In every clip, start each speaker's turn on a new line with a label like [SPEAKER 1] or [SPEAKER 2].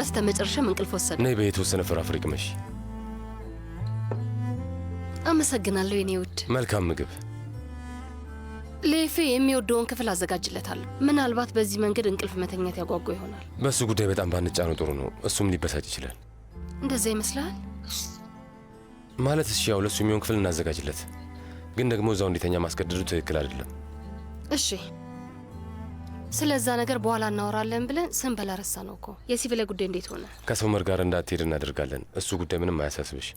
[SPEAKER 1] በስተመጨረሻም እንቅልፍ ወሰደ።
[SPEAKER 2] ነይ በየተወሰነ ፍራፍሬ ቅመሽ።
[SPEAKER 1] አመሰግናለሁ የኔ ውድ።
[SPEAKER 2] መልካም ምግብ።
[SPEAKER 1] ለኤፌ የሚወደውን ክፍል አዘጋጅለታለሁ። ምናልባት በዚህ መንገድ እንቅልፍ መተኛት ያጓጓ ይሆናል።
[SPEAKER 2] በሱ ጉዳይ በጣም ባንጫነው ጥሩ ነው። እሱም ሊበሳጭ ይችላል።
[SPEAKER 1] እንደዛ ይመስላል
[SPEAKER 2] ማለት? እሺ፣ ያው ለሱ የሚሆን ክፍል እናዘጋጅለት፣ ግን ደግሞ እዛው እንዲተኛ ማስገደዱ ትክክል አይደለም።
[SPEAKER 1] እሺ፣ ስለዛ ነገር በኋላ እናወራለን ብለን ስንበላ ረሳ ነው እኮ። የሲቪል ጉዳይ እንዴት ሆነ?
[SPEAKER 2] ከሰውመር ጋር እንዳትሄድ እናደርጋለን። እሱ ጉዳይ ምንም አያሳስብሽ።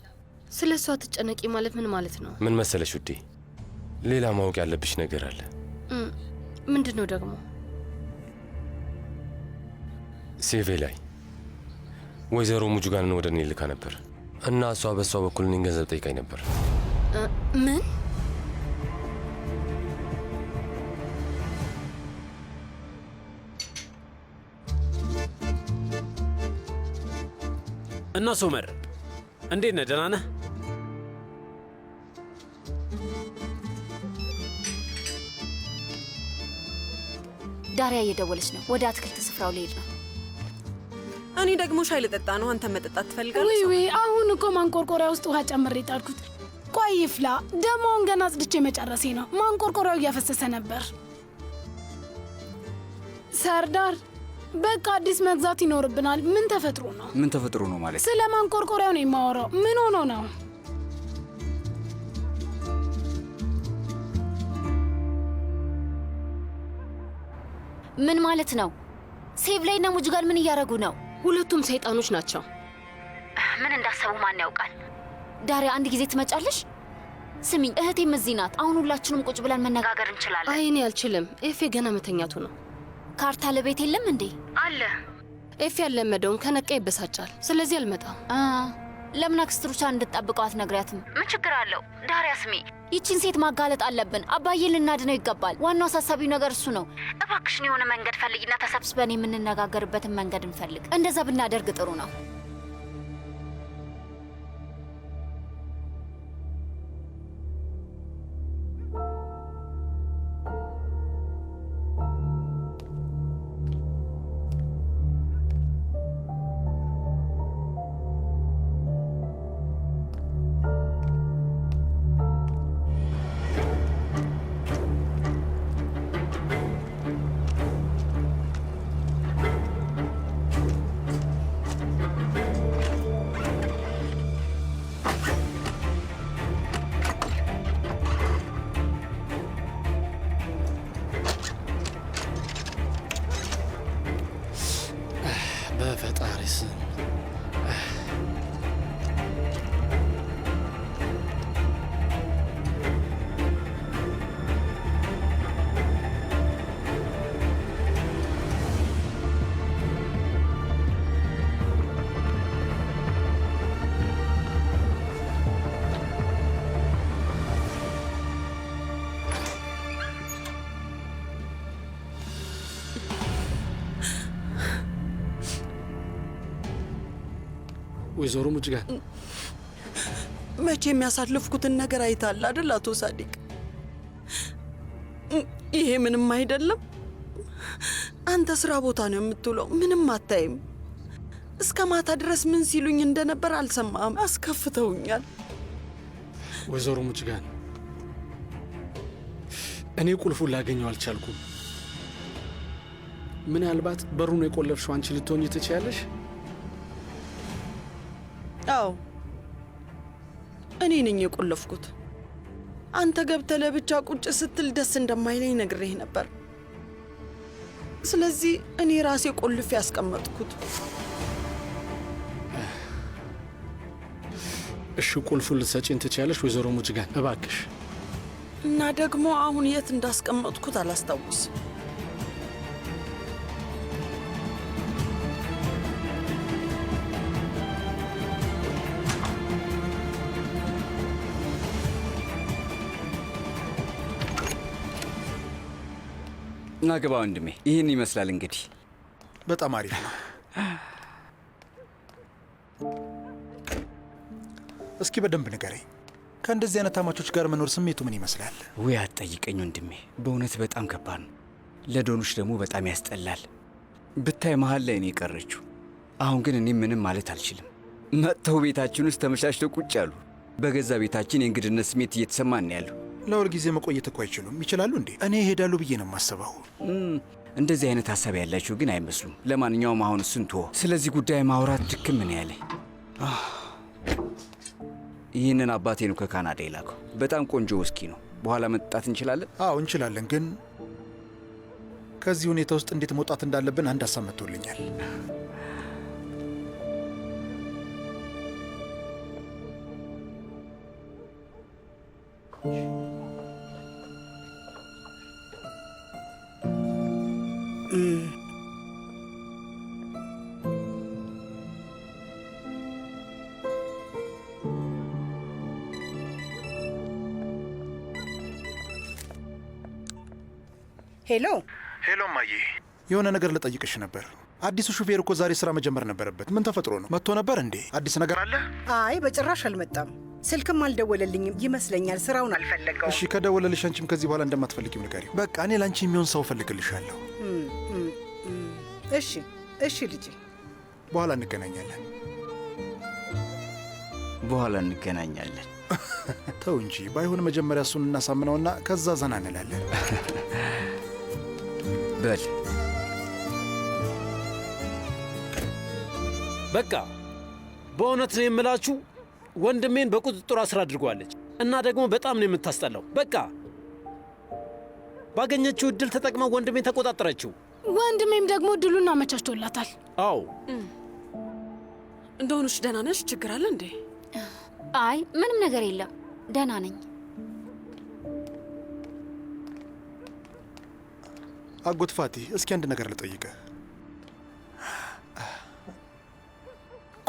[SPEAKER 1] ስለ እሷ ትጨነቂ ማለት ምን ማለት ነው?
[SPEAKER 2] ምን መሰለሽ ውዴ፣ ሌላ ማወቅ ያለብሽ ነገር አለ።
[SPEAKER 1] ምንድን ነው ደግሞ?
[SPEAKER 2] ሴቬ ላይ ወይዘሮ ሙጁጋንን ወደ እኔ ልካ ነበር እና እሷ በእሷ በኩል እኔን ገንዘብ ጠይቃኝ ነበር።
[SPEAKER 1] ምን?
[SPEAKER 3] እና ሶመር እንዴት ነህ? ደህና ነህ?
[SPEAKER 4] ዳሪያ እየደወለች ነው። ወደ አትክልት ስፍራው ልሄድ ነው።
[SPEAKER 5] እኔ ደግሞ ሻይ ልጠጣ ነው። አንተ መጠጣት ትፈልጋለህ?
[SPEAKER 6] ወይ አሁን እኮ ማንቆርቆሪያ ውስጥ ውሃ ጨምሬ ጣልኩት። ቆይ ይፍላ። ደሞውን ገና አጽድቼ መጨረሴ ነው። ማንቆርቆሪያው እያፈሰሰ ነበር። ሰርዳር በቃ አዲስ መግዛት ይኖርብናል። ምን ተፈጥሮ ነው?
[SPEAKER 7] ምን ተፈጥሮ ነው ማለት?
[SPEAKER 6] ስለ ማንቆርቆሪያው ነው የማወራው። ምን ሆኖ ነው?
[SPEAKER 4] ምን ማለት ነው? ሴቭ ላይ እና ሙጁጋን ምን እያደረጉ ነው?
[SPEAKER 1] ሁለቱም ሰይጣኖች ናቸው።
[SPEAKER 4] ምን እንዳሰቡ ማን ያውቃል? ዳሪያ አንድ ጊዜ ትመጫለሽ? ስሚኝ፣ እህቴም እዚህ ናት። አሁን ሁላችንም ቁጭ ብለን መነጋገር እንችላለን።
[SPEAKER 1] አይ እኔ አልችልም። ኤፌ ገና መተኛቱ ነው።
[SPEAKER 4] ካርታ ለቤት የለም እንዴ?
[SPEAKER 1] አለ። ኤፌ ያለመደውም ከነቃ ይበሳጫል። ስለዚህ አልመጣም።
[SPEAKER 4] ለምን አክስትሩቻ እንድትጠብቀው አትነግሪያትም? ምን ችግር አለው? ዳሪያ ስሚ፣ ይቺን ሴት ማጋለጥ አለብን። አባዬን ልናድነው ይገባል። ዋናው አሳሳቢው ነገር እሱ ነው። እባክሽን የሆነ መንገድ ፈልጊና ተሰብስበን የምንነጋገርበትን መንገድ እንፈልግ። እንደዛ ብናደርግ ጥሩ ነው።
[SPEAKER 3] በፈጣሪ ስም ወይዘሮ ሙጅጋን
[SPEAKER 5] መቼ የሚያሳልፍኩትን ነገር አይታል አይደል አቶ ሳዲቅ? ይሄ ምንም አይደለም። አንተ ስራ ቦታ ነው የምትውለው፣ ምንም አታይም። እስከ ማታ ድረስ ምን ሲሉኝ እንደነበር አልሰማም። አስከፍተውኛል።
[SPEAKER 3] ወይዘሮ ሙጅጋን እኔ ቁልፉን ላገኘው አልቻልኩም። ምናልባት በሩን የቆለፍሽው አንቺ ልትሆኚ ትችያለሽ?
[SPEAKER 5] አዎ እኔ ነኝ የቆለፍኩት። አንተ ገብተህ ለብቻ ቁጭ ስትል ደስ እንደማይለኝ ነግሬህ ነበር። ስለዚህ እኔ ራሴ ቆልፌ ያስቀመጥኩት።
[SPEAKER 3] እሺ ቁልፉን ልትሰጪኝ ትችያለሽ ወይዘሮ ሙጅጋን እባክሽ?
[SPEAKER 5] እና ደግሞ አሁን የት እንዳስቀመጥኩት አላስታውስም።
[SPEAKER 7] እና ግባ ወንድሜ። ይህን ይመስላል እንግዲህ።
[SPEAKER 8] በጣም አሪፍ ነው። እስኪ በደንብ ንገረኝ፣ ከእንደዚህ አይነት ታማቾች ጋር መኖር ስሜቱ ምን ይመስላል?
[SPEAKER 7] ውይ አትጠይቀኝ ወንድሜ፣ በእውነት በጣም ከባድ ነው። ለዶኖች ደግሞ በጣም ያስጠላል። ብታይ መሀል ላይ ነው የቀረችው። አሁን ግን እኔ ምንም ማለት አልችልም። መጥተው ቤታችን ውስጥ ተመቻችተው ቁጭ ያሉ። በገዛ ቤታችን የእንግድነት ስሜት እየተሰማን ነው ያለው።
[SPEAKER 8] ለሁል ጊዜ መቆየት እኮ አይችሉም። ይችላሉ እንዴ? እኔ እሄዳለሁ ብዬ ነው የማስበው።
[SPEAKER 7] እንደዚህ አይነት ሀሳብ ያላችሁ ግን አይመስሉም። ለማንኛውም አሁን እሱን ተወው። ስለዚህ ጉዳይ ማውራት ድክም ምን ያለ። ይህንን አባቴ ነው ከካናዳ የላከው። በጣም ቆንጆ ውስኪ ነው። በኋላ መጠጣት እንችላለን?
[SPEAKER 8] አዎ እንችላለን። ግን ከዚህ ሁኔታ ውስጥ እንዴት መውጣት እንዳለብን አንድ ሀሳብ መጥቶልኛል።
[SPEAKER 9] ሄሎ
[SPEAKER 8] ሄሎ ማዬ፣ የሆነ ነገር ልጠይቅሽ ነበር። አዲሱ ሹፌር እኮ ዛሬ ስራ መጀመር ነበረበት። ምን ተፈጥሮ ነው? መጥቶ ነበር እንዴ? አዲስ ነገር አለ?
[SPEAKER 9] አይ በጭራሽ አልመጣም። ስልክም አልደወለልኝም ይመስለኛል። ስራውን አልፈለገው።
[SPEAKER 8] እሺ ከደወለልሽ አንቺም ከዚህ በኋላ እንደማትፈልጊው ንገሪው። በቃ እኔ ለአንቺ የሚሆን ሰው እፈልግልሻለሁ።
[SPEAKER 9] እሺ እሺ ልጄ፣
[SPEAKER 8] በኋላ እንገናኛለን።
[SPEAKER 7] በኋላ እንገናኛለን።
[SPEAKER 8] ተው እንጂ። ባይሆን መጀመሪያ እሱን እናሳምነውና ከዛ ዘና እንላለን።
[SPEAKER 7] በል
[SPEAKER 3] በቃ በእውነት ነው የምላችሁ፣ ወንድሜን በቁጥጥሯ ስር አድርጓለች እና ደግሞ በጣም ነው የምታስጠላው። በቃ ባገኘችው እድል ተጠቅመው ወንድሜን ተቆጣጠረችው።
[SPEAKER 6] ወንድሜም ደግሞ እድሉን አመቻችቶላታል።
[SPEAKER 3] አዎ
[SPEAKER 1] እንደሆነሽ ደህና ነሽ? ችግር አለ እንዴ?
[SPEAKER 4] አይ ምንም ነገር የለም፣ ደህና ነኝ።
[SPEAKER 8] አጎት ፋቲ፣ እስኪ አንድ ነገር ልጠይቅህ።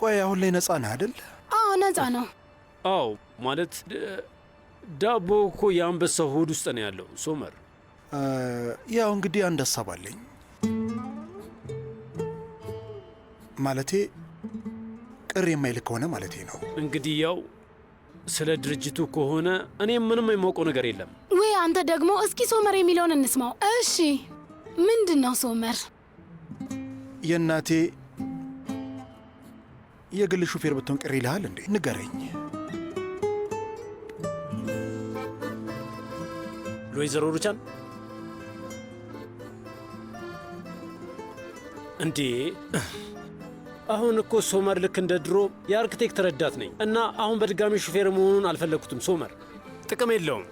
[SPEAKER 8] ቆይ አሁን ላይ ነፃ ነህ አይደል?
[SPEAKER 6] አዎ ነፃ ነው።
[SPEAKER 3] አዎ ማለት ዳቦ እኮ የአንበሳው ሆድ ውስጥ ነው ያለው ሶመር።
[SPEAKER 8] ያው እንግዲህ አንድ ሀሳብ አለኝ። ማለቴ ቅር የማይልክ ከሆነ ማለቴ ነው።
[SPEAKER 3] እንግዲህ ያው ስለ ድርጅቱ ከሆነ እኔም ምንም የማውቀው ነገር የለም።
[SPEAKER 6] ወይ አንተ ደግሞ እስኪ ሶመር የሚለውን እንስማው። እሺ ምንድን ነው ሶመር?
[SPEAKER 8] የእናቴ የግል ሹፌር ብትሆን ቅር ይልሃል እንዴ? ንገረኝ።
[SPEAKER 3] ወይዘሮ ሩቻን እንዴ አሁን እኮ ሶመር ልክ እንደ ድሮ የአርክቴክት ረዳት ነኝ እና አሁን በድጋሚ ሹፌር መሆኑን አልፈለግኩትም። ሶመር ጥቅም የለውም።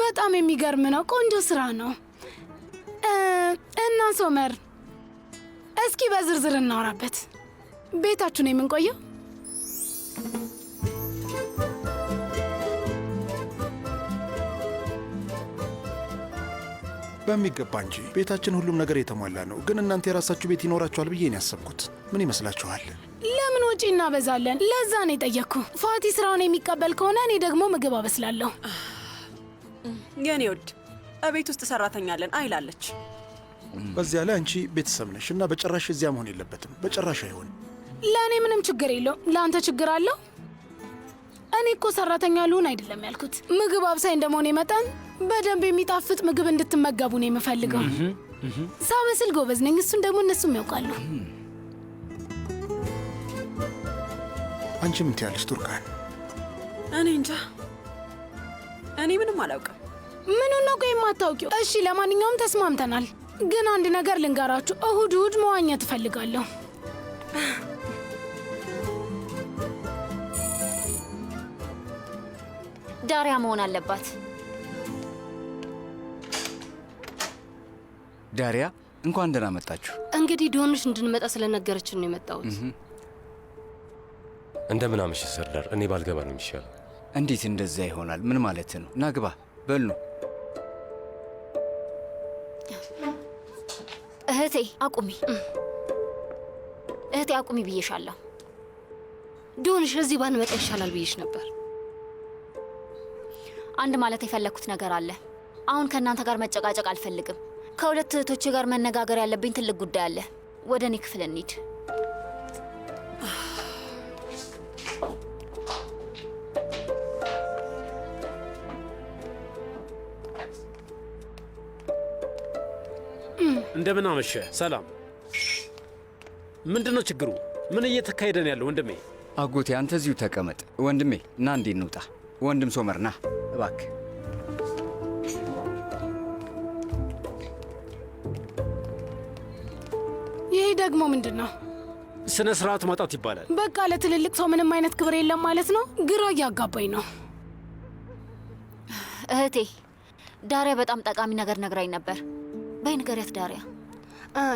[SPEAKER 6] በጣም የሚገርም ነው። ቆንጆ ስራ ነው። እና ሶመር እስኪ በዝርዝር እናወራበት። ቤታችሁ ነው የምንቆየው?
[SPEAKER 8] በሚገባ እንጂ ቤታችን ሁሉም ነገር የተሟላ ነው። ግን እናንተ የራሳችሁ ቤት ይኖራችኋል ብዬ ነው ያሰብኩት። ምን ይመስላችኋል?
[SPEAKER 6] ለምን ወጪ እናበዛለን? ለዛ ነው የጠየቅኩ። ፋቲ ስራውን የሚቀበል ከሆነ እኔ ደግሞ ምግብ አበስላለሁ።
[SPEAKER 1] የኔ ውድ እቤት ውስጥ ሰራተኛ አለን አይላለች።
[SPEAKER 8] በዚያ ላይ አንቺ ቤተሰብ ነሽ እና በጭራሽ እዚያ መሆን የለበትም። በጭራሽ አይሆን።
[SPEAKER 6] ለእኔ ምንም ችግር የለው። ለአንተ ችግር አለው? እኔ እኮ ሰራተኛ ልሁን አይደለም ያልኩት። ምግብ አብሳይ እንደመሆኔ መጠን በደንብ የሚጣፍጥ ምግብ እንድትመገቡ ነው የምፈልገው። ሳበስል ጎበዝ ነኝ። እሱን ደግሞ እነሱም ያውቃሉ።
[SPEAKER 8] አንቺ ምን ትያለሽ ቱርካን?
[SPEAKER 1] እኔ እንጃ፣ እኔ ምንም አላውቅም።
[SPEAKER 6] ምኑን ነው ቆይ የማታውቂው? እሺ ለማንኛውም ተስማምተናል። ግን አንድ ነገር ልንገራችሁ፣ እሁድ እሁድ መዋኘት እፈልጋለሁ።
[SPEAKER 4] ዳሪያ መሆን አለባት።
[SPEAKER 7] ዳሪያ እንኳን ደህና መጣችሁ።
[SPEAKER 1] እንግዲህ ዶንሽ እንድንመጣ ስለነገረችን ነው የመጣሁት።
[SPEAKER 2] እንደምን አመሸህ ሰርዳር። እኔ ባልገባ ነው የሚሻለው።
[SPEAKER 7] እንዴት እንደዛ ይሆናል? ምን ማለት ነው? ናግባ በል ነው።
[SPEAKER 4] እህቴ አቁሚ፣ እህቴ አቁሚ ብዬሻለሁ።
[SPEAKER 1] ዶንሽ እዚህ ባንመጣ ይሻላል ብዬሽ ነበር።
[SPEAKER 4] አንድ ማለት የፈለግኩት ነገር አለ። አሁን ከእናንተ ጋር መጨቃጨቅ አልፈልግም። ከሁለት እህቶቼ ጋር መነጋገር ያለብኝ ትልቅ ጉዳይ አለ። ወደ እኔ ክፍል እንሂድ።
[SPEAKER 3] እንደምን አመሸ። ሰላም። ምንድነው ችግሩ? ምን እየተካሄደ ነው ያለው ወንድሜ?
[SPEAKER 7] አጎቴ አንተ እዚሁ ተቀመጥ። ወንድሜ ና እንዴ እንውጣ። ወንድም ሶመር ና እባክህ።
[SPEAKER 6] ይህ ደግሞ ምንድን ነው?
[SPEAKER 3] ስነ ስርዓት ማጣት ይባላል።
[SPEAKER 6] በቃ ለትልልቅ ሰው ምንም አይነት ክብር የለም ማለት ነው። ግራ እያጋባኝ ነው።
[SPEAKER 4] እህቴ ዳሪያ በጣም ጠቃሚ ነገር ነግራኝ ነበር። በይ ንገሪያት ዳሪያ።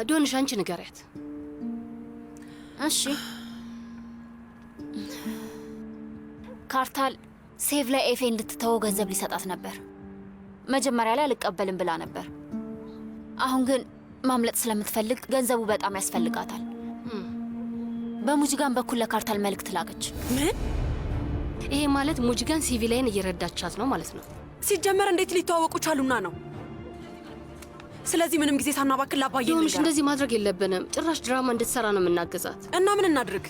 [SPEAKER 1] ዶንሽ አንቺ ንገሪያት።
[SPEAKER 4] እሺ። ካርታል ሴቭ ላይ ኤፌ እንድትተወው ገንዘብ ሊሰጣት ነበር። መጀመሪያ ላይ አልቀበልም ብላ ነበር። አሁን ግን ማምለጥ ስለምትፈልግ ገንዘቡ በጣም ያስፈልጋታል። በሙጅጋን በኩል ለካርታል መልእክት ላከች።
[SPEAKER 1] ምን? ይሄ ማለት ሙጅጋን ሲቪላይን እየረዳቻት ነው ማለት ነው።
[SPEAKER 10] ሲጀመር እንዴት ሊተዋወቁ ቻሉና ነው? ስለዚህ ምንም ጊዜ ሳናባክን ላባዬ
[SPEAKER 1] ዶንሽ እንደዚህ ማድረግ የለብንም። ጭራሽ ድራማ እንድትሰራ ነው የምናገዛት።
[SPEAKER 10] እና ምን እናድርግ?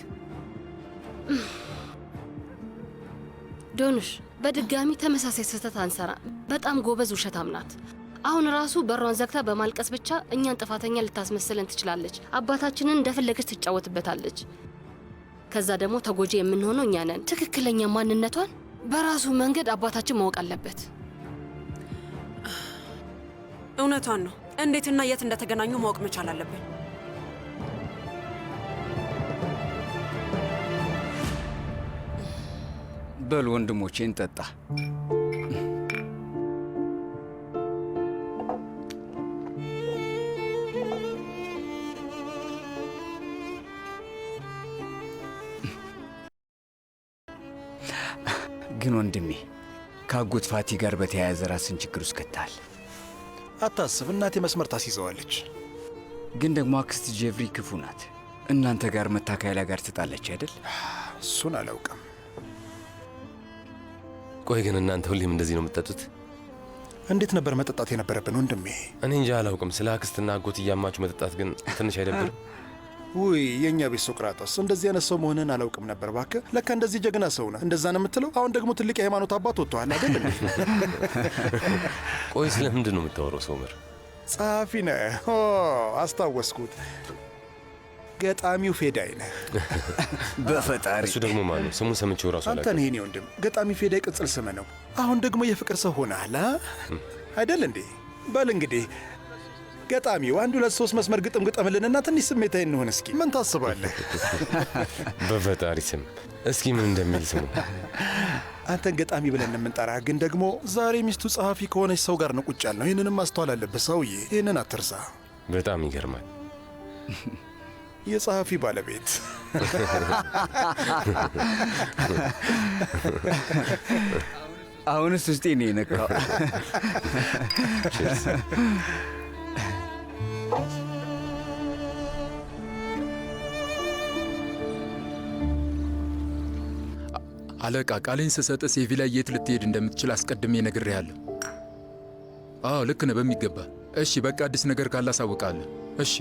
[SPEAKER 1] ዶንሽ በድጋሚ ተመሳሳይ ስህተት አንሰራ። በጣም ጎበዝ ውሸታም ናት። አሁን ራሱ በሯን ዘግታ በማልቀስ ብቻ እኛን ጥፋተኛ ልታስመስለን ትችላለች። አባታችንን እንደፈለገች ትጫወትበታለች። ከዛ ደግሞ ተጎጂ የምንሆነው እኛ ነን። ትክክለኛ ማንነቷን በራሱ መንገድ አባታችን ማወቅ አለበት።
[SPEAKER 10] እውነቷን ነው። እንዴትና የት እንደተገናኙ ማወቅ መቻል አለብን።
[SPEAKER 7] በሉ ወንድሞቼ እንጠጣ። ግን ወንድሜ ከአጎት ፋቲ ጋር በተያያዘ ራስን ችግር ውስጥ ከተሃል።
[SPEAKER 8] አታስብ፣ እናቴ መስመር ታስይዘዋለች።
[SPEAKER 7] ግን ደግሞ አክስት ጄቭሪ ክፉ ናት። እናንተ ጋር መታከያ ጋር ትጣለች አይደል?
[SPEAKER 8] እሱን አላውቅም።
[SPEAKER 2] ቆይ ግን እናንተ ሁሌም እንደዚህ ነው የምትጠጡት?
[SPEAKER 8] እንዴት ነበር መጠጣት የነበረብን ወንድሜ?
[SPEAKER 2] እኔ እንጃ አላውቅም። ስለ አክስትና አጎት እያማችሁ መጠጣት ግን ትንሽ አይደብርም?
[SPEAKER 8] ውይ የእኛ ቤት ሶቅራጦስ፣ እንደዚህ አይነት ሰው መሆንህን አላውቅም ነበር። እባክህ ለካ እንደዚህ ጀግና ሰው ነህ። እንደዛ ነው የምትለው? አሁን ደግሞ ትልቅ የሃይማኖት አባት ወጥተዋል አይደል?
[SPEAKER 2] ቆይ ስለምንድን ነው የምታወራው ሶመር?
[SPEAKER 8] ጸሐፊ ነህ? አስታወስኩት። ገጣሚው ፌዳይ ነህ።
[SPEAKER 7] በፈጣሪ
[SPEAKER 2] እሱ ደግሞ ማን ነው? ስሙን ሰምቼው ራሱ
[SPEAKER 8] አንተ ነህ የኔ ወንድም። ገጣሚ ፌዳይ ቅጽል ስም ነው። አሁን ደግሞ የፍቅር ሰው ሆነሃል አይደል እንዴ? በል እንግዲህ ገጣሚው 1 2 3 መስመር ግጥም ግጠምልንና ትንሽ ስሜታዊ እንሆን እስኪ። ምን ታስባለህ?
[SPEAKER 2] በፈጣሪ ስም እስኪ ምን እንደሚል ስሙ።
[SPEAKER 8] አንተን ገጣሚ ብለን የምንጠራ ግን ደግሞ ዛሬ ሚስቱ ጸሐፊ ከሆነች ሰው ጋር ነው ቁጭ ያልነው። ይህንንም ማስተዋል አለብህ ሰውዬ፣ ይህንን አትርሳ።
[SPEAKER 2] በጣም ይገርማል።
[SPEAKER 8] የጸሐፊ ባለቤት
[SPEAKER 7] አሁንስ ውስጤ ነው የነካው።
[SPEAKER 11] አለቃ ቃሌን ስሰጥ ሴቪ ላይ የት ልትሄድ እንደምትችል አስቀድሜ ነግሬሃለሁ። አዎ ልክ ነህ በሚገባ። እሺ በቃ አዲስ ነገር ካላሳውቃለሁ። እሺ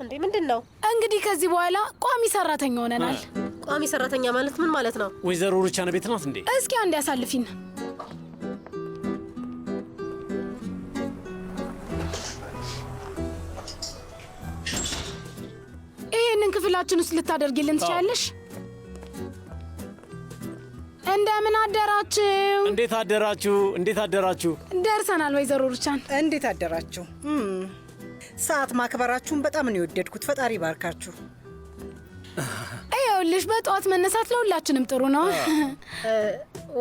[SPEAKER 1] እንዴ ምንድን ነው
[SPEAKER 6] እንግዲህ? ከዚህ በኋላ ቋሚ ሰራተኛ ሆነናል።
[SPEAKER 1] ቋሚ ሰራተኛ ማለት ምን ማለት ነው?
[SPEAKER 3] ወይዘሮ ሩቻን ቤት ናት እንዴ?
[SPEAKER 6] እስኪ አንድ ያሳልፊን። ይህንን ክፍላችን ውስጥ ልታደርጊልን ትችያለሽ? እንደምን አደራችሁ?
[SPEAKER 3] እንዴት አደራችሁ? እንዴት አደራችሁ?
[SPEAKER 6] ደርሰናል ወይዘሮ ሩቻን።
[SPEAKER 9] እንዴት አደራችሁ? ሰዓት ማክበራችሁን በጣም ነው የወደድኩት። ፈጣሪ ባርካችሁ።
[SPEAKER 6] ይኸውልሽ በጠዋት መነሳት ለሁላችንም ጥሩ ነው።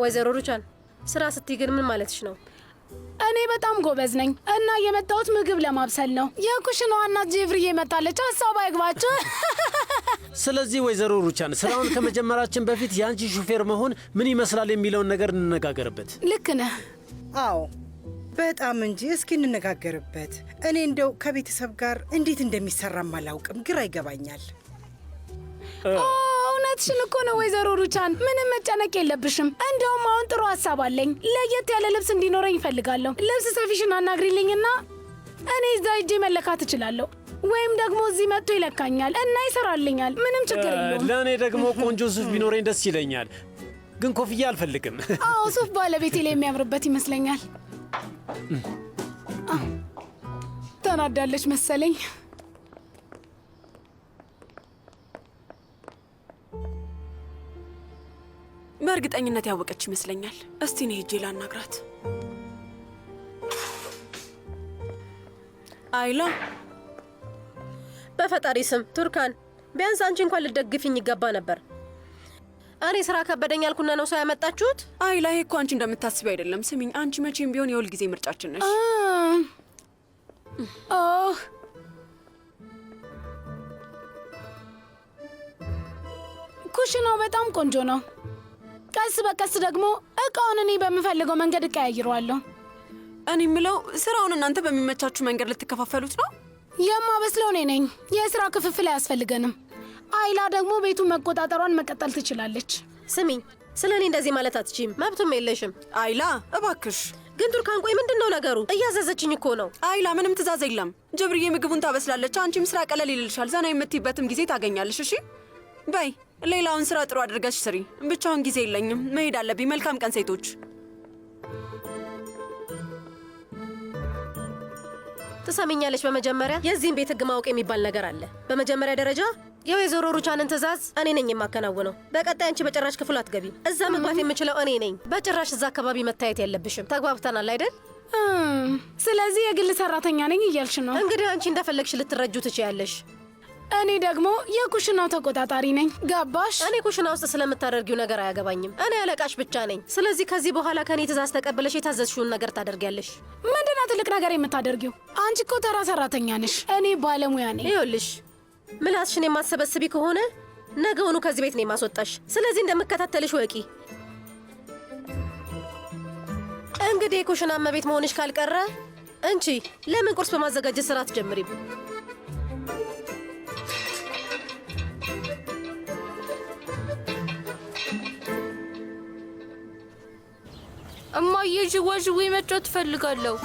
[SPEAKER 1] ወይዘሮ ሩቻን ስራ ስትይ ግን ምን ማለትሽ ነው?
[SPEAKER 6] እኔ በጣም ጎበዝ ነኝ እና የመጣሁት ምግብ ለማብሰል ነው። የኩሽናዋ እናት ጄቭሪዬ መጣለች። ሀሳብ አይግባችሁ።
[SPEAKER 3] ስለዚህ ወይዘሮ ሩቻን ስራውን ከመጀመራችን በፊት የአንቺ ሹፌር መሆን ምን ይመስላል የሚለውን ነገር እንነጋገርበት።
[SPEAKER 6] ልክ ነህ።
[SPEAKER 9] አዎ በጣም እንጂ። እስኪ እንነጋገርበት። እኔ እንደው ከቤተሰብ ጋር እንዴት እንደሚሰራም አላውቅም፣ ግራ ይገባኛል።
[SPEAKER 6] እውነትሽን እኮ ነው ወይዘሮ ሩቻን፣ ምንም መጨነቅ የለብሽም። እንደውም አሁን ጥሩ ሀሳብ አለኝ። ለየት ያለ ልብስ እንዲኖረኝ ይፈልጋለሁ። ልብስ ሰፊሽን አናግሪልኝና እኔ እዛ ሂጄ መለካት እችላለሁ። ወይም ደግሞ እዚህ መጥቶ ይለካኛል እና ይሰራልኛል። ምንም ችግር የለውም።
[SPEAKER 3] ለእኔ ደግሞ ቆንጆ ሱፍ ቢኖረኝ ደስ ይለኛል፣ ግን ኮፍያ አልፈልግም።
[SPEAKER 6] አዎ ሱፍ ባለቤቴ ላይ የሚያምርበት ይመስለኛል። ተናዳለች መሰለኝ።
[SPEAKER 10] በእርግጠኝነት ያወቀች ይመስለኛል። እስቲ እኔ ሄጄ ላናግራት። አይላ፣
[SPEAKER 12] በፈጣሪ ስም ቱርካን፣ ቢያንስ አንቺ እንኳን ልደግፊኝ ይገባ ነበር። እኔ ስራ ከበደኝ ያልኩና ነው ሰው ያመጣችሁት?
[SPEAKER 10] አይላ፣ ይሄ እኮ አንቺ እንደምታስቢ አይደለም። ስሚኝ፣ አንቺ መቼም ቢሆን የሁል ጊዜ ምርጫችን ነሽ።
[SPEAKER 6] ኩሽናው በጣም ቆንጆ ነው። ቀስ በቀስ ደግሞ እቃውን እኔ በምፈልገው መንገድ እቀያይረዋለሁ።
[SPEAKER 10] እኔ የምለው ስራውን እናንተ በሚመቻችሁ መንገድ ልትከፋፈሉት ነው?
[SPEAKER 6] የማበስለው እኔ ነኝ። የስራ ክፍፍል አያስፈልገንም። አይላ ደግሞ ቤቱን መቆጣጠሯን መቀጠል ትችላለች።
[SPEAKER 12] ስሚኝ፣ ስለ እኔ እንደዚህ ማለት አትችይም፣ መብቱም የለሽም።
[SPEAKER 10] አይላ እባክሽ።
[SPEAKER 12] ግን ቱርካን፣ ቆይ ምንድን ነው ነገሩ? እያዘዘችኝ እኮ ነው።
[SPEAKER 10] አይላ፣ ምንም ትእዛዝ የለም። ጀብርዬ ምግቡን ታበስላለች፣ አንቺም ስራ ቀለል ይልልሻል። ዘና የምትይበትም ጊዜ ታገኛለሽ። እሺ በይ፣ ሌላውን ስራ ጥሩ አድርገሽ ስሪ። ብቻውን ጊዜ የለኝም፣ መሄድ አለብኝ። መልካም ቀን ሴቶች።
[SPEAKER 12] ትሰሚኛለሽ? በመጀመሪያ የዚህን ቤት ህግ ማወቅ የሚባል ነገር አለ። በመጀመሪያ ደረጃ የወይዘሮ ሩቻንን ትእዛዝ እኔ ነኝ የማከናውነው። በቀጣይ አንቺ በጭራሽ ክፍሉ አትገቢም። እዛ መግባት የምችለው እኔ ነኝ። በጭራሽ እዛ አካባቢ መታየት የለብሽም። ተግባብተናል አይደል?
[SPEAKER 6] ስለዚህ የግል ሰራተኛ ነኝ እያልሽ ነው?
[SPEAKER 12] እንግዲህ አንቺ እንደፈለግሽ ልትረጁ ትችያለሽ።
[SPEAKER 6] እኔ ደግሞ የኩሽናው ተቆጣጣሪ ነኝ። ገባሽ?
[SPEAKER 12] እኔ ኩሽና ውስጥ ስለምታደርጊው ነገር አያገባኝም። እኔ አለቃሽ ብቻ ነኝ። ስለዚህ ከዚህ በኋላ ከእኔ ትእዛዝ ተቀብለሽ የታዘዝሽውን ነገር ታደርጊያለሽ።
[SPEAKER 6] ምንድነው ትልቅ ነገር የምታደርጊው? አንቺ እኮ ተራ ሰራተኛ ነሽ፣ እኔ ባለሙያ ነኝ።
[SPEAKER 12] ይኸውልሽ፣ ምላስሽን የማሰበስቢ ከሆነ ነገውኑ ከዚህ ቤት ነው የማስወጣሽ። ስለዚህ እንደምከታተልሽ ወቂ። እንግዲህ የኩሽና እመቤት መሆንሽ ካልቀረ እንቺ ለምን ቁርስ በማዘጋጀት ስራ አትጀምሪም?
[SPEAKER 13] እማዬ፣ ዥዋዥዌ መጫወት እፈልጋለሁ።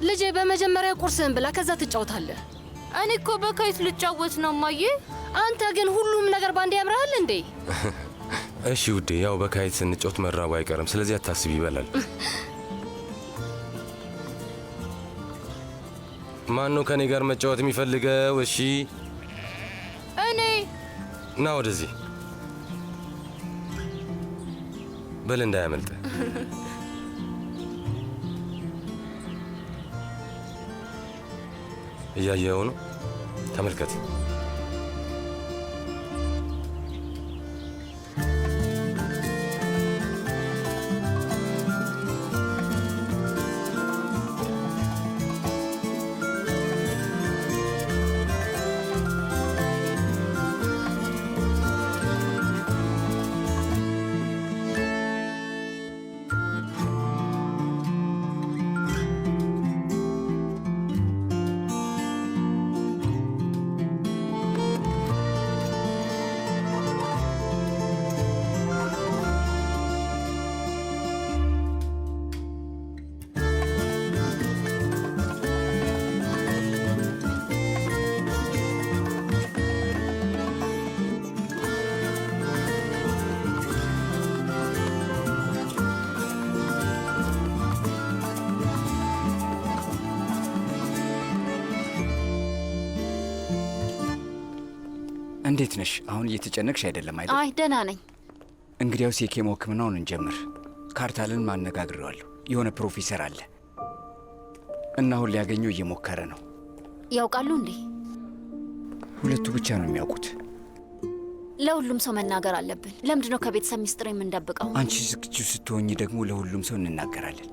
[SPEAKER 1] ልጄ፣ በመጀመሪያ ቁርስህን ብላ፣ ከዛ ትጫወታለህ።
[SPEAKER 13] እኔ እኮ በካይት ልጫወት ነው እማዬ።
[SPEAKER 1] አንተ ግን ሁሉም ነገር ባንዴ ያምራል እንዴ?
[SPEAKER 2] እሺ ውዴ፣ ያው በካይት ስንጫወት መራቡ አይቀርም። ስለዚህ አታስቢ፣ ይበላል። ማን ነው ከኔ ጋር መጫወት የሚፈልገው? እሺ
[SPEAKER 13] እኔ።
[SPEAKER 2] ና ወደዚህ በል፣ እንዳያመልጥ። እያየኸው ነው? ተመልከት።
[SPEAKER 7] እንዴት ነሽ? አሁን እየተጨነቅሽ አይደለም አይደል?
[SPEAKER 4] አይ ደህና ነኝ።
[SPEAKER 7] እንግዲያውስ የኬሞ ሕክምናውን እንጀምር። ካርታልን ማነጋግሬዋለሁ። የሆነ ፕሮፌሰር አለ እና አሁን ሊያገኘው እየሞከረ ነው።
[SPEAKER 4] ያውቃሉ እንዴ?
[SPEAKER 7] ሁለቱ ብቻ ነው የሚያውቁት።
[SPEAKER 4] ለሁሉም ሰው መናገር አለብን። ለምንድን ነው ከቤተሰብ ሚስጥር የምንደብቀው?
[SPEAKER 7] አንቺ ዝግጁ ስትሆኚ ደግሞ ለሁሉም ሰው እንናገራለን።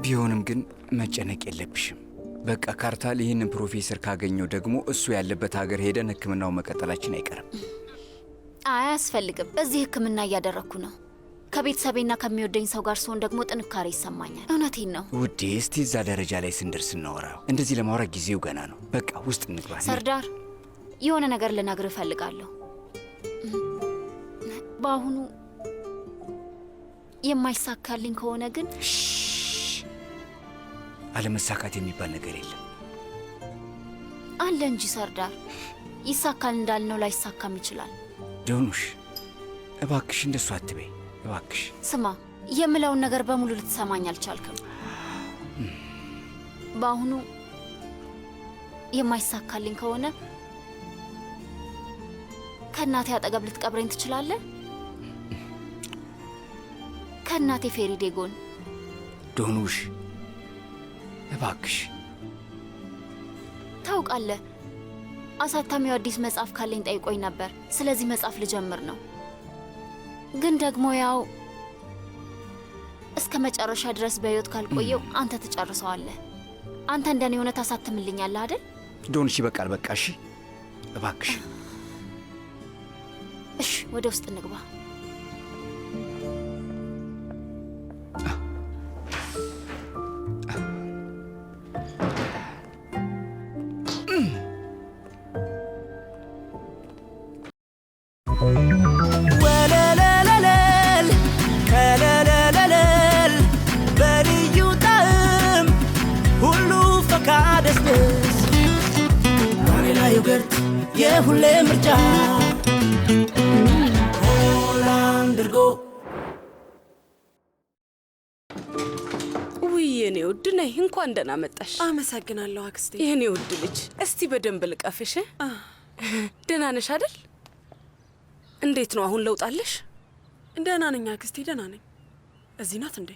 [SPEAKER 7] ቢሆንም ግን መጨነቅ የለብሽም። በቃ ካርታል ይህንን ፕሮፌሰር ካገኘው ደግሞ እሱ ያለበት ሀገር ሄደን ሕክምናው መቀጠላችን አይቀርም።
[SPEAKER 4] አያስፈልግም። እዚህ ሕክምና እያደረግኩ ነው። ከቤተሰቤና ከሚወደኝ ሰው ጋር ስሆን ደግሞ ጥንካሬ ይሰማኛል። እውነቴን ነው
[SPEAKER 7] ውዴ። እስቲ እዛ ደረጃ ላይ ስንደርስ እናወራው። እንደዚህ ለማውራት ጊዜው ገና ነው። በቃ ውስጥ እንግባ።
[SPEAKER 4] ሰርዳር፣ የሆነ ነገር ልነግርህ እፈልጋለሁ። በአሁኑ የማይሳካልኝ ከሆነ ግን
[SPEAKER 7] አለመሳካት የሚባል ነገር የለም።
[SPEAKER 4] አለ እንጂ ሰርዳር፣ ይሳካል እንዳልነው ላይሳካም ይችላል።
[SPEAKER 7] ዶኑሽ እባክሽ እንደሱ አትበይ እባክሽ።
[SPEAKER 4] ስማ፣ የምለውን ነገር በሙሉ ልትሰማኝ አልቻልክም። በአሁኑ የማይሳካልኝ ከሆነ ከእናቴ አጠገብ ልትቀብረኝ ትችላለህ? ከእናቴ ፌሪዴ ጎን።
[SPEAKER 7] ዶኑሽ እባክሽ።
[SPEAKER 4] ታውቃለህ፣ አሳታሚው አዲስ መጽሐፍ ካለኝ ጠይቆኝ ነበር። ስለዚህ መጽሐፍ ልጀምር ነው። ግን ደግሞ ያው እስከ መጨረሻ ድረስ በሕይወት ካልቆየው አንተ ትጨርሰዋለህ። አንተ እንደኔ የሆነ ታሳትምልኛለህ አይደል?
[SPEAKER 7] ዶኑሽ ይበቃል፣ በቃ እሺ፣ እባክሽ።
[SPEAKER 4] እሺ፣ ወደ ውስጥ እንግባ።
[SPEAKER 14] ወለለለለል ከለለለለል በልዩ ጣዕም ሁሉ ፈካ ደስደስ ቫኒላ ዮገርት የሁሌ ምርጫ ሆላንድ እርጎ።
[SPEAKER 15] ውይ የኔ ውድ ነይ፣ እንኳን ደህና መጣሽ።
[SPEAKER 10] አመሰግናለሁ አክስቴ።
[SPEAKER 15] የኔ ውድ ልጅ እስቲ በደንብ ልቀፍሽ። ደህና ነሽ አይደል? እንዴት ነው አሁን? ለውጣለሽ?
[SPEAKER 10] ደህና ነኝ አክስቴ፣ ደህና ነኝ። እዚህ ናት እንዴ?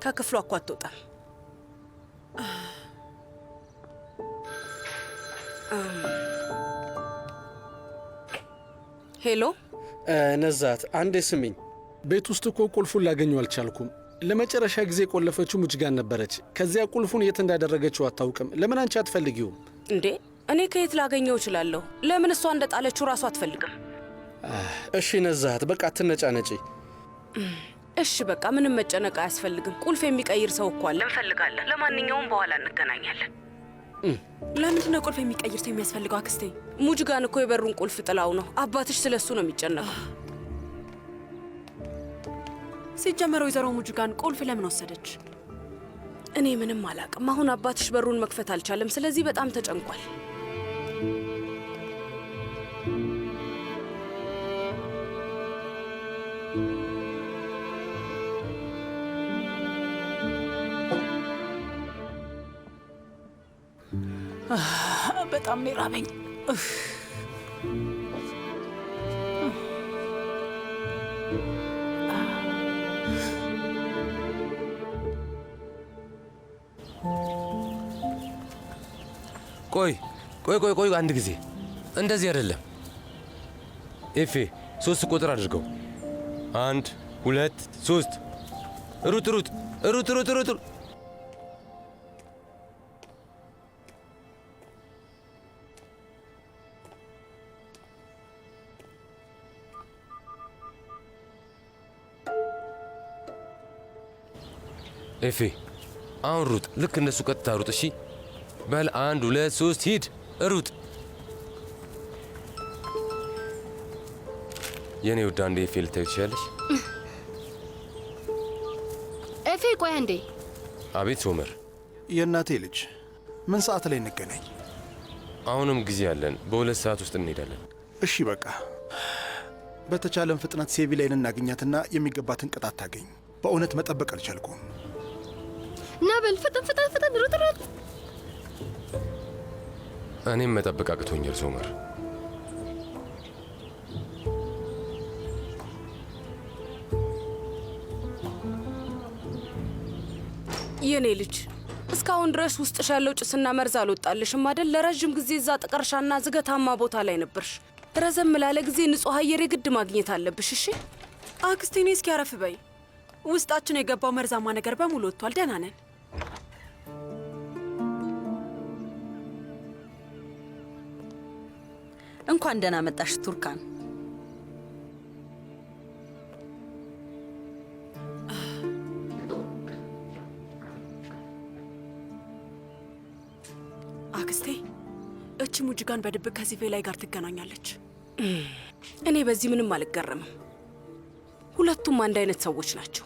[SPEAKER 15] ከክፍሏ እኮ አትወጣም። ሄሎ
[SPEAKER 3] ነዛት፣ አንዴ ስሚኝ። ቤት ውስጥ እኮ ቁልፉን ላገኘው አልቻልኩም። ለመጨረሻ ጊዜ ቆለፈችው ሙጅጋን ነበረች። ከዚያ ቁልፉን የት እንዳደረገችው አታውቅም። ለምን አንቺ አትፈልጊውም
[SPEAKER 15] እንዴ? እኔ ከየት ላገኘው እችላለሁ? ለምን እሷ እንደጣለችው ራሱ አትፈልግም?
[SPEAKER 3] እሺ ነዛት፣ በቃ አትነጫነጪ።
[SPEAKER 15] እሺ በቃ ምንም መጨነቅ አያስፈልግም። ቁልፍ የሚቀይር ሰው እኮ አለ፣ እንፈልጋለን። ለማንኛውም በኋላ እንገናኛለን።
[SPEAKER 10] ለምንድን ነው ቁልፍ የሚቀይር ሰው የሚያስፈልገው አክስቴ?
[SPEAKER 15] ሙጅጋን እኮ የበሩን ቁልፍ ጥላው ነው። አባትሽ ስለሱ ነው የሚጨነቀው።
[SPEAKER 10] ሲጀመር ወይዘሮ ሙጅጋን ቁልፍ ለምን ወሰደች?
[SPEAKER 15] እኔ ምንም አላቅም። አሁን አባትሽ በሩን መክፈት አልቻለም። ስለዚህ በጣም ተጨንቋል።
[SPEAKER 6] በጣም ነው የራበኝ።
[SPEAKER 2] ቆይ አንድ ጊዜ እንደዚህ አይደለም። ኤፌ 3 ቁጥር አድርገው። 1 2 3 ሩጥ። ኤፌ አሁን ሩጥ። ልክ እነሱ ቀጥታ ሩጥ። እሺ በል 1 2 3 ሂድ፣ ሩጥ። የኔ ውድ አንዴ ኤፌ ልታዩ ትችያለሽ?
[SPEAKER 1] ኤፌ ቆይ አንዴ።
[SPEAKER 2] አቤት ሶመር።
[SPEAKER 8] የእናቴ ልጅ ምን ሰዓት ላይ እንገናኝ?
[SPEAKER 2] አሁንም ጊዜ አለን። በ2 ሰዓት ውስጥ እንሄዳለን።
[SPEAKER 8] እሺ በቃ በተቻለን ፍጥነት ሴቪ ላይ እናገኛትና የሚገባትን ቅጣት ታገኝ። በእውነት መጠበቅ አልቻልኩም።
[SPEAKER 1] ና በል ፍጠን፣ ሩጥ።
[SPEAKER 2] እኔም መጠበቅ አቅቶኛል ሶመር።
[SPEAKER 15] የኔ ልጅ እስካሁን ድረስ ውስጥሽ ያለው ጭስና መርዝ አልወጣልሽም አይደል? ለረጅም ጊዜ እዛ ጥቀርሻና ዝገታማ ቦታ ላይ ነበርሽ። ረዘም ላለ ጊዜ ንጹህ አየር የግድ ማግኘት አለብሽ። እሺ
[SPEAKER 10] አክስቴ፣ እስኪ አረፍ በይ። ውስጣችን የገባው መርዛማ ነገር በሙሉ ወጥቷል። ደህና ነን።
[SPEAKER 5] እንኳን ደህና መጣሽ ቱርካን።
[SPEAKER 10] አክስቴ፣ እቺ ሙጅጋን በድብቅ ከዚህ ቬላይ ጋር ትገናኛለች።
[SPEAKER 15] እኔ በዚህ ምንም አልገረምም። ሁለቱም አንድ አይነት ሰዎች ናቸው።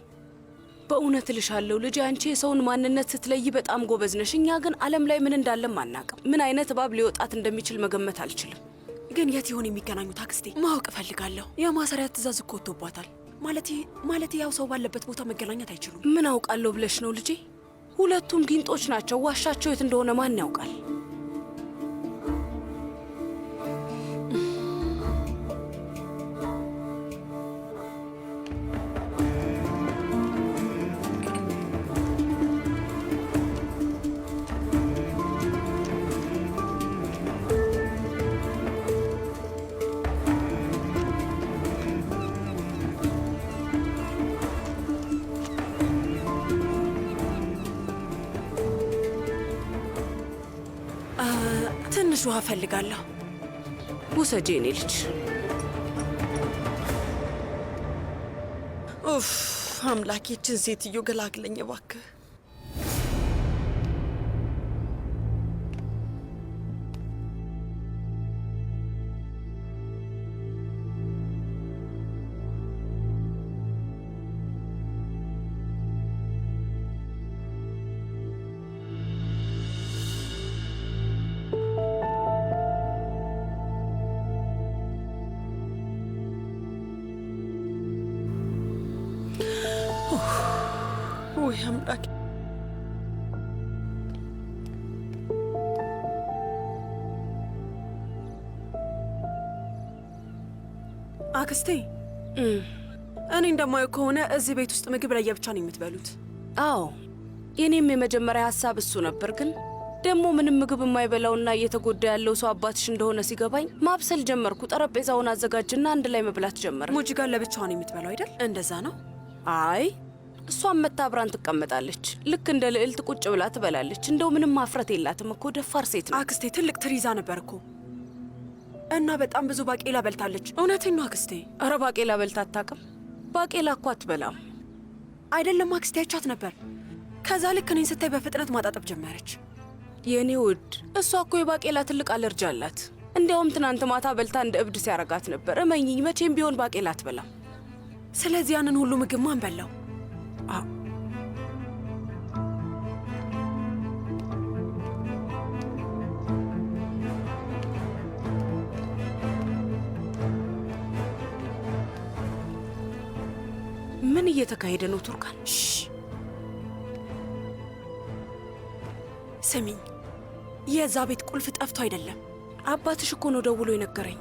[SPEAKER 15] በእውነት እልሻለሁ ልጄ፣ አንቺ የሰውን ማንነት ስትለይ በጣም ጎበዝ ነሽ። እኛ ግን ዓለም ላይ ምን እንዳለም አናውቅም። ምን አይነት እባብ ሊወጣት እንደሚችል መገመት አልችልም።
[SPEAKER 10] ግን የት ይሆን የሚገናኙት አክስቴ? ማወቅ እፈልጋለሁ። የማሰሪያ ትእዛዝ እኮ ወጥቶባታል። ማለት ያው ሰው ባለበት ቦታ መገናኘት አይችሉም።
[SPEAKER 15] ምን አውቃለሁ ብለሽ ነው ልጄ? ሁለቱም ጊንጦች ናቸው። ዋሻቸው የት እንደሆነ ማን ያውቃል?
[SPEAKER 10] ትንሽ ውሃ እፈልጋለሁ።
[SPEAKER 15] ውሰጂ የኔ ልጅ።
[SPEAKER 5] ኡፍ አምላኬ፣ ይህችን ሴትዮ ገላግለኝ እባክህ። ወይ አምላኬ።
[SPEAKER 10] አክስቴ እኔ እንደማየው ከሆነ እዚህ ቤት ውስጥ ምግብ ለየብቻ ነው የምትበሉት?
[SPEAKER 15] አዎ የኔም የመጀመሪያ ሀሳብ እሱ ነበር። ግን ደግሞ ምንም ምግብ የማይበላውና እየተጎዳ ያለው ሰው አባትሽ እንደሆነ ሲገባኝ ማብሰል ጀመርኩ። ጠረጴዛውን አዘጋጅና አንድ ላይ መብላት ጀመረ።
[SPEAKER 10] ሙጂ ጋር ለብቻዋን የምትበላው አይደል? እንደዛ ነው?
[SPEAKER 15] አይ እሷም መታ አብራን ትቀመጣለች። ልክ እንደ ልዕልት ቁጭ ብላ ትበላለች። እንደው ምንም ማፍረት የላትም እኮ ደፋር ሴት ነው።
[SPEAKER 10] አክስቴ ትልቅ ትሪዛ ነበር እኮ እና በጣም ብዙ ባቄላ በልታለች። እውነቴን ነው አክስቴ።
[SPEAKER 15] ኧረ ባቄላ በልታ አታውቅም። ባቄላ እኮ አትበላም።
[SPEAKER 10] አይደለም አክስቴ፣ አይቻት ነበር። ከዛ ልክ እኔን ስታይ በፍጥነት ማጣጠብ ጀመረች።
[SPEAKER 15] የኔ ውድ፣ እሷ እኮ የባቄላ ትልቅ አለርጂ አላት። እንዲያውም ትናንት ማታ በልታ እንደ እብድ ሲያረጋት ነበር። እመኝኝ፣ መቼም ቢሆን ባቄላ አትበላም።
[SPEAKER 10] ስለዚህ ያንን ሁሉ ምግብ ማን በላው?
[SPEAKER 15] ምን እየተካሄደ ነው ቱርካን?
[SPEAKER 10] ስሚኝ፣ የዛ ቤት ቁልፍ ጠፍቶ አይደለም።
[SPEAKER 15] አባትሽ እኮ ነው ደውሎ የነገረኝ።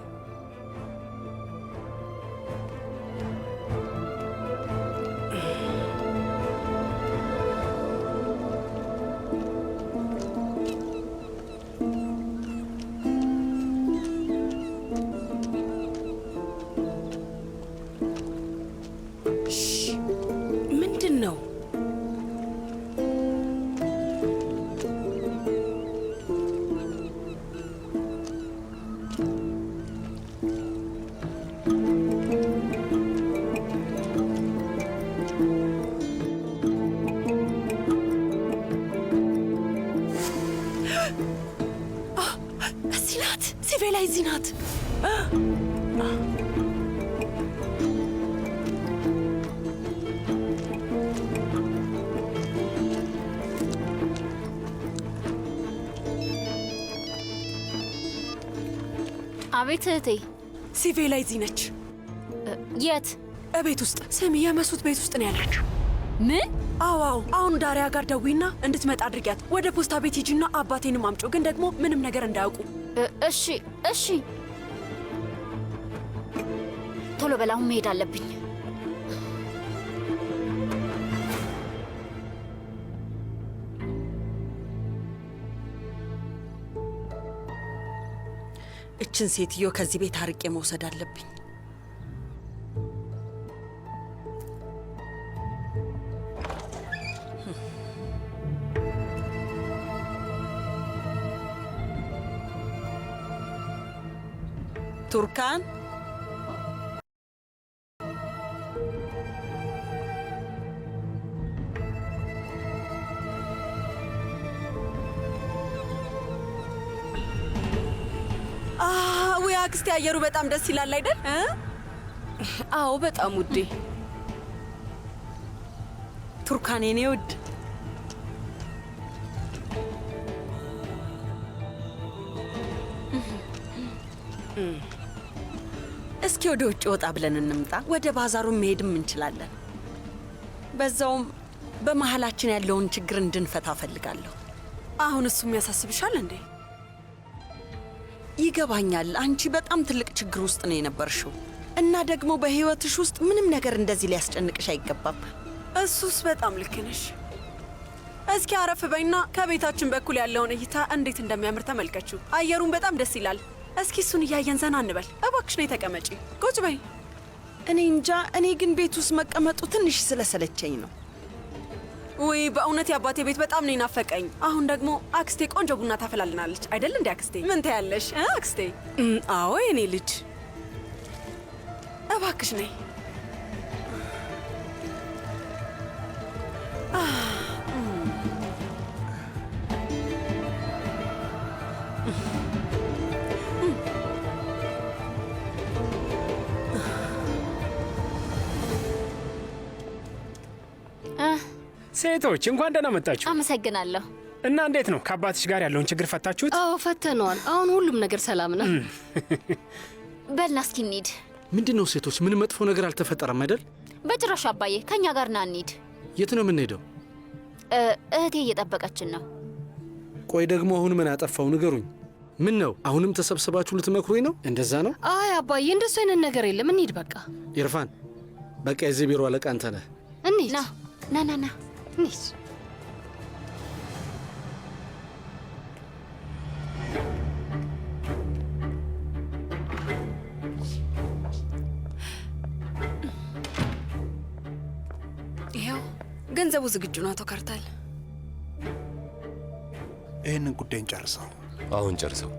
[SPEAKER 15] ምንድን ነው?
[SPEAKER 10] እዚህ ናት፣ ሲቬላ እዚህ ናት።
[SPEAKER 4] አቤት እህቴ።
[SPEAKER 10] ሲቬላ እዚህ ነች።
[SPEAKER 4] የት?
[SPEAKER 10] እቤት ውስጥ። ስሚ፣ የመሱት ቤት ውስጥ ነው ያለችው።
[SPEAKER 4] ምን?
[SPEAKER 10] አዎ፣ አሁን ዳሪያ ጋር ደዊና እንድትመጣ አድርጊያት። ወደ ፖስታ ቤት ሂጂና አባቴንም አምጪው፣ ግን ደግሞ ምንም ነገር እንዳያውቁ።
[SPEAKER 4] እሺ እሺ። ቶሎ በላሁን መሄድ አለብኝ።
[SPEAKER 5] እችን ሴትዮ ከዚህ ቤት አርቄ መውሰድ አለብኝ። ቱርካን፣
[SPEAKER 10] ውይ አክስቴ፣ አየሩ በጣም ደስ ይላል አይደል?
[SPEAKER 15] አዎ በጣም ውዴ።
[SPEAKER 5] ቱርካን የኔ ውድ እስኪ ወደ ውጭ ወጣ ብለን እንምጣ። ወደ ባዛሩን መሄድም እንችላለን። በዛውም በመሀላችን ያለውን ችግር እንድንፈታ እፈልጋለሁ።
[SPEAKER 10] አሁን እሱም ያሳስብሻል እንዴ?
[SPEAKER 5] ይገባኛል። አንቺ በጣም ትልቅ ችግር ውስጥ ነው የነበርሽው እና ደግሞ በህይወትሽ ውስጥ ምንም ነገር እንደዚህ ሊያስጨንቅሽ አይገባም።
[SPEAKER 10] እሱስ በጣም ልክ ነሽ። እስኪ አረፍ በይና ከቤታችን በኩል ያለውን እይታ እንዴት እንደሚያምር ተመልከችው። አየሩን በጣም ደስ ይላል። እስኪ እሱን እያየን ዘና እንበል። እባክሽ ነይ ተቀመጪ። ቁጭ በይ።
[SPEAKER 5] እኔ እንጃ፣ እኔ ግን ቤት ውስጥ መቀመጡ ትንሽ ስለሰለቸኝ ነው።
[SPEAKER 10] ውይ በእውነት የአባቴ ቤት በጣም ነው ናፈቀኝ። አሁን ደግሞ አክስቴ ቆንጆ ቡና ታፈላልናለች አይደል እንዴ? አክስቴ ምን ታያለሽ? አክስቴ
[SPEAKER 15] አዎ የኔ ልጅ
[SPEAKER 10] እባክሽ ነይ።
[SPEAKER 16] ሴቶች እንኳን ደህና መጣችሁ።
[SPEAKER 4] አመሰግናለሁ።
[SPEAKER 16] እና እንዴት ነው ከአባትሽ ጋር ያለውን ችግር ፈታችሁት?
[SPEAKER 1] አዎ ፈተነዋል። አሁን ሁሉም ነገር ሰላም ነው።
[SPEAKER 4] በልና እስኪ እንሂድ።
[SPEAKER 3] ምንድን ነው ሴቶች? ምን መጥፎ ነገር አልተፈጠረም አይደል?
[SPEAKER 4] በጭራሽ አባዬ፣ ከኛ ጋር ና እንሂድ።
[SPEAKER 3] የት ነው የምንሄደው?
[SPEAKER 4] እህቴ እየጠበቀችን ነው።
[SPEAKER 3] ቆይ ደግሞ አሁን ምን አጠፋው ንገሩኝ። ምን ነው አሁንም ተሰብስባችሁ ልትመክሩኝ ነው? እንደዛ ነው?
[SPEAKER 1] አይ አባዬ፣ እንደሱ አይነት ነገር የለም። እንሂድ በቃ።
[SPEAKER 3] ኢርፋን፣ በቃ የዚህ ቢሮ አለቃ አንተ ነህ።
[SPEAKER 1] እንሂድ።
[SPEAKER 4] ና ና ና
[SPEAKER 1] እንሂድ።
[SPEAKER 15] ይኸው ገንዘቡ ዝግጁ ነው አቶ ካርታል።
[SPEAKER 8] ይህንን ጉዳይ እንጨርሰው።
[SPEAKER 2] አሁን ጨርሰው።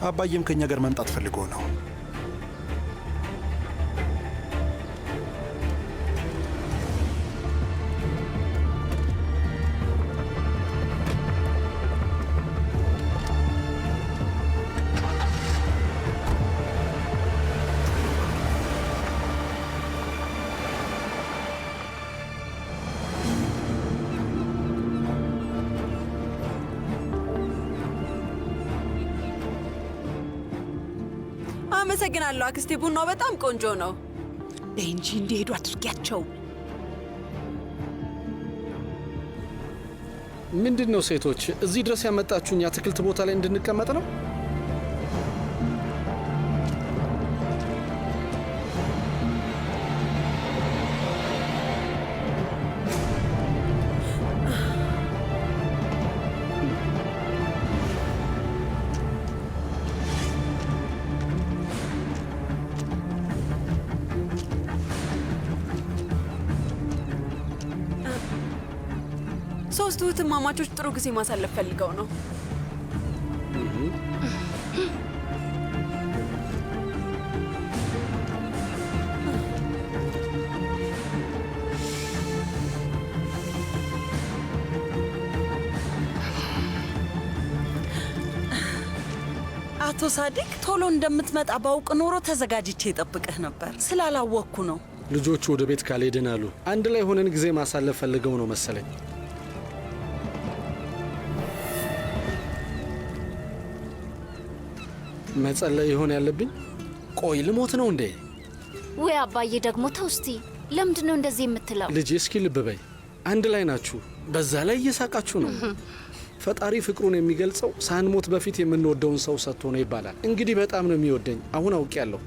[SPEAKER 8] አባዬም ከኛ ጋር መምጣት ፈልጎ ነው።
[SPEAKER 10] አመሰግናለሁ አክስቴ። ቡናው በጣም ቆንጆ ነው።
[SPEAKER 5] እንጂ እንዲሄዱ አድርጊያቸው።
[SPEAKER 3] ምንድን ነው ሴቶች? እዚህ ድረስ ያመጣችሁኝ አትክልት ቦታ ላይ እንድንቀመጥ ነው?
[SPEAKER 10] ሶስቱ እህትማማቾች ጥሩ ጊዜ ማሳለፍ ፈልገው ነው።
[SPEAKER 5] አቶ ሳዲቅ ቶሎ እንደምትመጣ ባውቅ ኖሮ ተዘጋጅቼ እጠብቅህ ነበር። ስላላወቅኩ ነው።
[SPEAKER 3] ልጆቹ ወደ ቤት ካልሄድን አሉ። አንድ ላይ ሆነን ጊዜ ማሳለፍ ፈልገው ነው መሰለኝ። መጸለይ ይሆን ያለብኝ? ቆይ ልሞት ነው እንዴ?
[SPEAKER 4] ወይ አባዬ ደግሞ ተው እስቲ። ለምንድን ነው እንደዚህ የምትለው?
[SPEAKER 3] ልጄ እስኪ ልብ በይ። አንድ ላይ ናችሁ፣ በዛ ላይ እየሳቃችሁ ነው። ፈጣሪ ፍቅሩን የሚገልጸው ሳንሞት በፊት የምንወደውን ሰው ሰጥቶ ነው ይባላል። እንግዲህ በጣም ነው የሚወደኝ። አሁን አውቄያለሁ።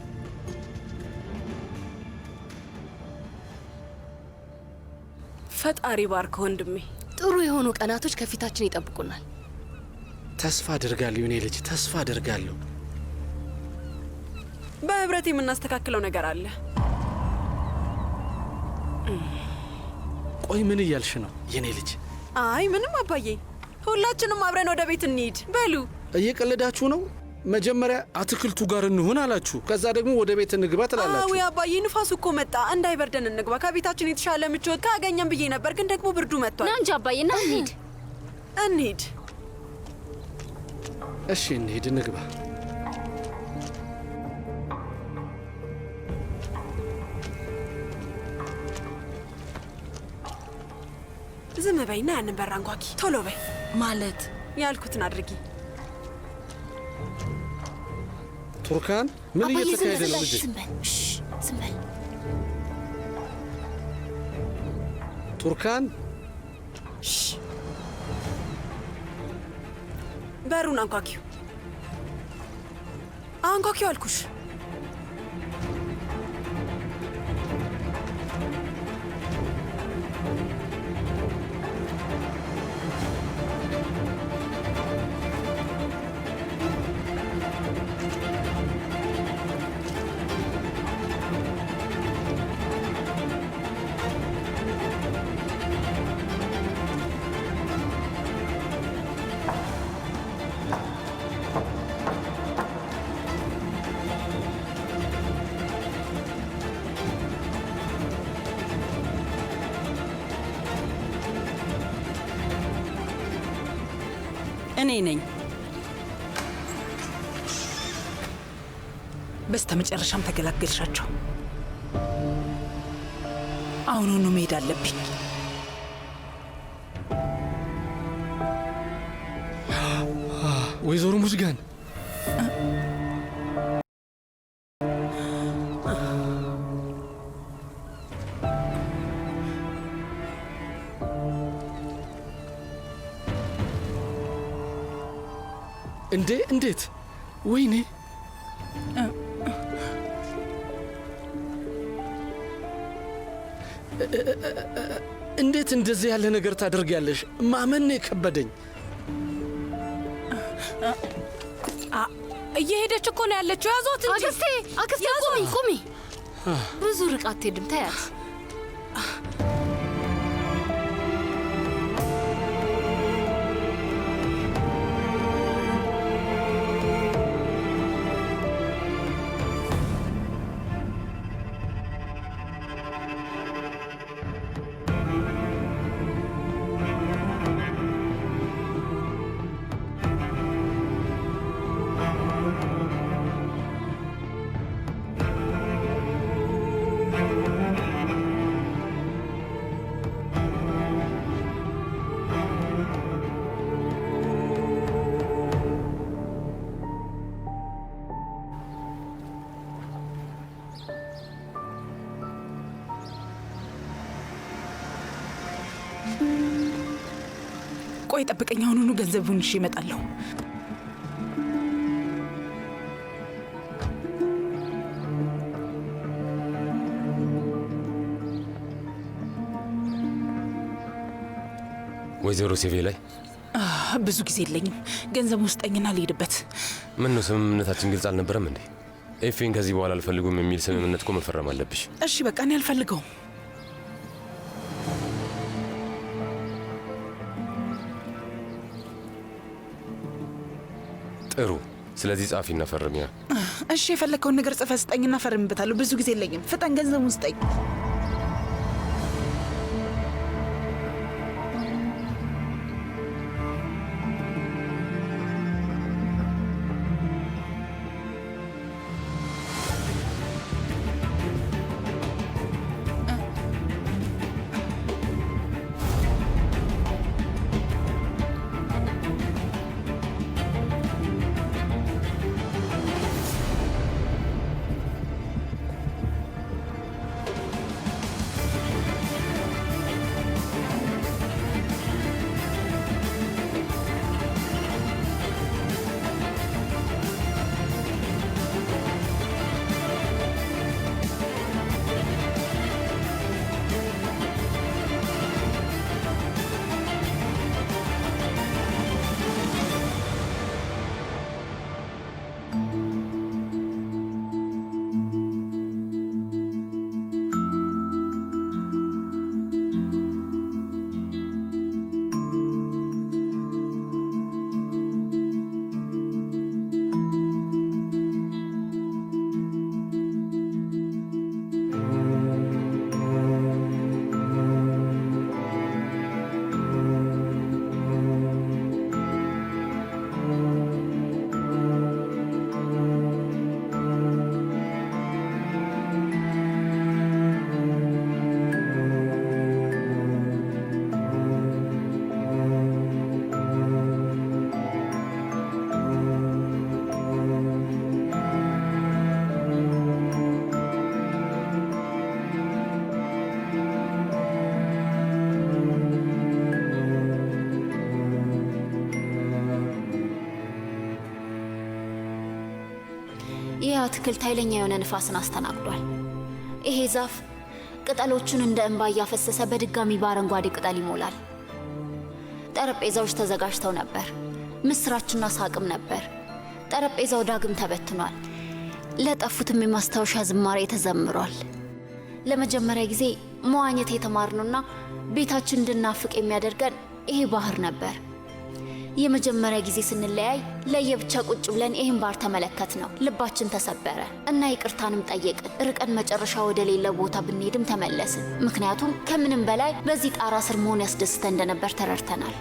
[SPEAKER 15] ፈጣሪ ባርክ ወንድሜ።
[SPEAKER 1] ጥሩ የሆኑ ቀናቶች ከፊታችን ይጠብቁናል።
[SPEAKER 3] ተስፋ አድርጋለሁ እኔ ልጅ፣ ተስፋ አድርጋለሁ።
[SPEAKER 10] በህብረት የምናስተካክለው ነገር አለ።
[SPEAKER 3] ቆይ ምን እያልሽ ነው የኔ ልጅ?
[SPEAKER 10] አይ ምንም አባዬ፣ ሁላችንም አብረን ወደ ቤት እንሂድ። በሉ።
[SPEAKER 3] እየቀለዳችሁ ነው? መጀመሪያ አትክልቱ ጋር እንሁን አላችሁ፣ ከዛ ደግሞ ወደ ቤት እንግባ ትላላችሁ።
[SPEAKER 10] አዎ አባዬ፣ ንፋሱ እኮ መጣ። እንዳይበርደን እንግባ። ከቤታችን የተሻለ ምቾት ካገኘን ብዬ ነበር፣ ግን ደግሞ ብርዱ መጥቷል።
[SPEAKER 4] ና እንጂ አባዬ፣ ና እንሂድ።
[SPEAKER 10] እንሂድ።
[SPEAKER 3] እሺ እንሂድ፣ እንግባ።
[SPEAKER 10] ዝም በይና ያንን በር አንኳኪ። ቶሎ በይ።
[SPEAKER 5] ማለት
[SPEAKER 10] ያልኩትን አድርጊ።
[SPEAKER 3] ቱርካን፣ ምን እየተካሄደ ነው ልጄ?
[SPEAKER 4] ዝም በል።
[SPEAKER 3] ቱርካን፣
[SPEAKER 10] በሩን አንኳኪው። አንኳኪው አልኩሽ።
[SPEAKER 5] እኔ ነኝ።
[SPEAKER 17] በስተመጨረሻም ተገላገልሻቸው። አሁኑኑ መሄድ አለብኝ።
[SPEAKER 3] ወይዘሮ ሙዝጋን እንዴት? ወይኔ! እንዴት እንደዚህ ያለ ነገር ታደርጊያለሽ? ማመን ነው የከበደኝ።
[SPEAKER 15] እየሄደች እኮ ነው ያለችው። ያዟት እንጂ።
[SPEAKER 1] አክስቴ ቁሚ። ብዙ ርቃ አትሄድም። ታያት።
[SPEAKER 17] ቆይ ጠብቀኝ፣ አሁኑኑ ገንዘቡን ይዤ እመጣለሁ።
[SPEAKER 2] ወይዘሮ ሴቬ ላይ
[SPEAKER 17] ብዙ ጊዜ የለኝም። ገንዘቡን ስጠኝና ልሄድበት።
[SPEAKER 2] ምን ነው ስምምነታችን ግልጽ አልነበረም እንዴ? ኤፌን ከዚህ በኋላ አልፈልጉም የሚል ስምምነት እኮ መፈረም አለብሽ።
[SPEAKER 17] እሺ በቃ እኔ አልፈልገውም።
[SPEAKER 2] ጥሩ። ስለዚህ ጻፊና ፈርሚያ።
[SPEAKER 17] እሺ የፈለግከውን ነገር ጽፈህ ስጠኝና ፈርምበታለሁ። ብዙ ጊዜ የለኝም። ፍጠን፣ ገንዘቡን ስጠኝ።
[SPEAKER 4] ይህ አትክልት ኃይለኛ የሆነ ንፋስን አስተናግዷል። ይሄ ዛፍ ቅጠሎቹን እንደ እንባ እያፈሰሰ በድጋሚ በአረንጓዴ ቅጠል ይሞላል። ጠረጴዛዎች ተዘጋጅተው ነበር። ምስራችንና ሳቅም ነበር። ጠረጴዛው ዳግም ተበትኗል። ለጠፉትም የማስታወሻ ዝማሬ ተዘምሯል። ለመጀመሪያ ጊዜ መዋኘት የተማርነውና ቤታችን እንድናፍቅ የሚያደርገን ይሄ ባህር ነበር። የመጀመሪያ ጊዜ ስንለያይ ለየብቻ ቁጭ ብለን ይህን ባህር ተመለከት ነው። ልባችን ተሰበረ እና ይቅርታንም ጠየቅን። ርቀን መጨረሻ ወደ ሌለ ቦታ ብንሄድም ተመለስን። ምክንያቱም ከምንም በላይ በዚህ ጣራ ስር መሆን ያስደስተ እንደነበር ተረድተናል።